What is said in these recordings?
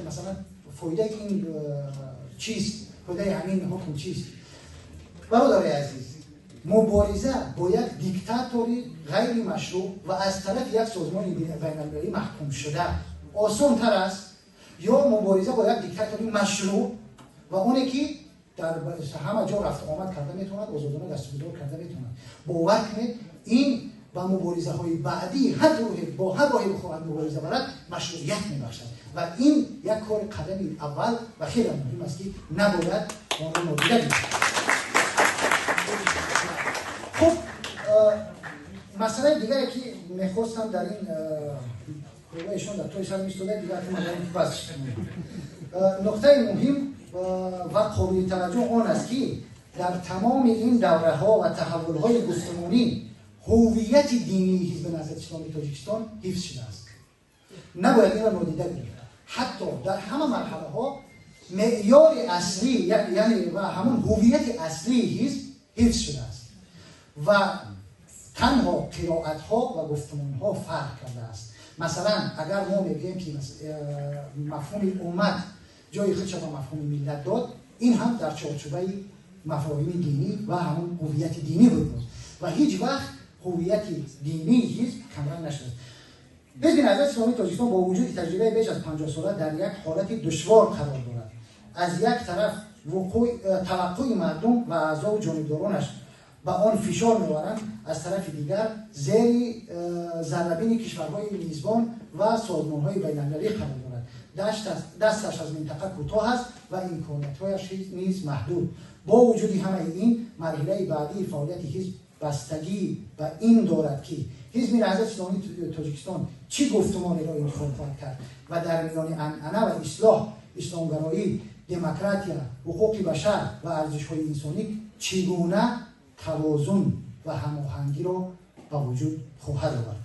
مثلا فایده این چیست؟ فایده همین حکم چیست؟ برادر عزیز، مبارزه با یک دیکتاتوری غیر مشروع و از طرف یک سازمان بین‌المللی محکوم شده آسان تر است یا مبارزه با یک دیکتاتوری مشروع و اونی که در همه جا رفت آمد کرده میتوند، آزادانه دستگیرار کرده میتوند. باور کنید این با مبارزه های بعدی با هر راهی بخواهد مبارزه برد مشروعیت میبخشد و این یک کار قدمی اول و خیلی مهم است که نباید آن را نادیده بگیریم. خب مسئله دیگری که میخواستم در این پروژهشون در توی سر میستوده دیگر که مدارم که بس نقطه مهم و قابل توجه آن است که در تمام این دوره ها و تحول های گفتمانی هویت دینی حزب نهضت اسلامی تاجیکستان حفظ شده است. نباید این را نادیده بگیریم. حتی در همه مرحله ها معیار اصلی یعنی و همون هویت اصلی حزب حفظ شده است و تنها قرائت ها و گفتمان ها فرق کرده است. مثلا اگر ما میگیم که مفهوم امت جای خودش به مفهوم ملت داد، این هم در چارچوبه مفاهیم دینی و همون هویت دینی بود و هیچ وقت هویت دینی حزب کمرنگ نشد. حزب نهضت اسلامی تاجیکستان با وجود تجربه بیش از 50 ساله در یک حالت دشوار قرار دارد. از یک طرف توقع مردم و اعضا و جانبدارانش به آن فشار می‌آورند، از طرف دیگر زیر ضربین کشورهای میزبان و سازمان‌های بین‌المللی قرار دارد. دستش از منطقه کوتاه است و امکانات‌هایش نیز محدود. با وجود همه این مرحله بعدی فعالیت حزب بستگی به این دارد که حزب نهضت اسلامی تاجیکستان چه گفتمانی را انتخاب خواهد کرد و در میان عنعنه و اصلاح، اسلامگرایی، دموکراسی، حقوق بشر و ارزش‌های انسانی چگونه توازن و هماهنگی را به وجود خواهد آورد.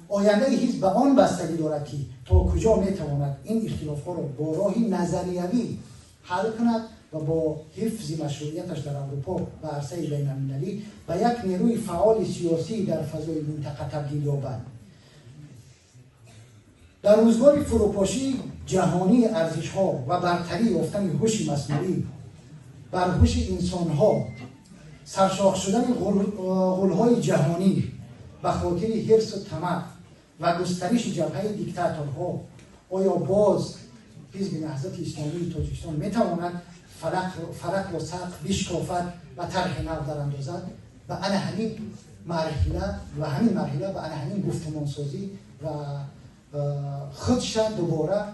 آینده حزب به آن بستگی دارد که تا کجا میتواند این اختلاف‌ها را با راهی نظریوی حل کند و با حفظ مشروعیتش در اروپا و عرصه بین‌المللی به یک نیروی فعال سیاسی در فضای منطقه تبدیل یابد. در روزگار فروپاشی جهانی ارزش‌ها و برتری یافتن هوش مصنوعی بر هوش انسان‌ها، سرشاخ شدن غول‌های جهانی به خاطر حرص و طمع و گسترش جبهه دیکتاتورها، آیا باز حزب نهضت اسلامی تاجیکستان میتواند فرق و سقف بشکافد و طرح نو دراندازد؟ و همین مرحله به همین گفتمان سازی و خودش دوباره